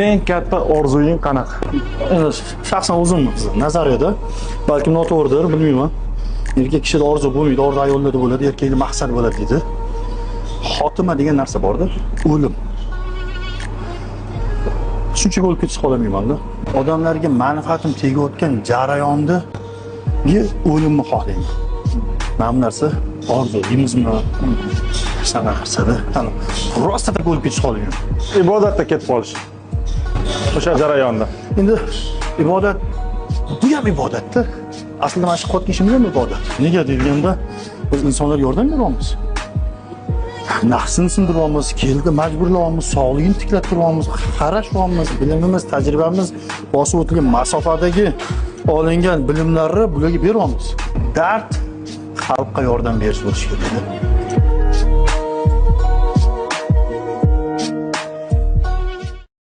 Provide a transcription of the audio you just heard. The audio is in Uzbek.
eng katta orzuying qanaqa? Endi shaxsan o'zimni nazariyada, balki noto'g'ridir, bilmayman. Erkak kishida orzu bo'lmaydi, orzu ayollarda bo'ladi, erkakda maqsad bo'ladi deydi. Xotima degan narsa borda, o'lim. Shuncha o'lib ketishni xohlamayman-da. Odamlarga manfaatim tegayotgan jarayonda o'limni xohlayman. Mana bu narsa orzu deymizmi? Sanaqa narsada, qani, rosta o'lib ketishni xohlayman. Ibodatda ketib qolish. O'sha jarayonda. Endi ibodat bu ham ibodatda. Aslida mana shu qotgan ishimiz ham ibodat. Nega deganda biz insonlarga yordam beryapmiz. Nafsini sindiryapmiz, keldi majburlayapmiz, sog'lig'ini tiklab turyapmiz, qarashyapmiz, bilimimiz, tajribamiz, bosib o'tilgan masofadagi olingan bilimlarni bularga beryapmiz. Dard xalqqa yordam berish bo'lishi kerak.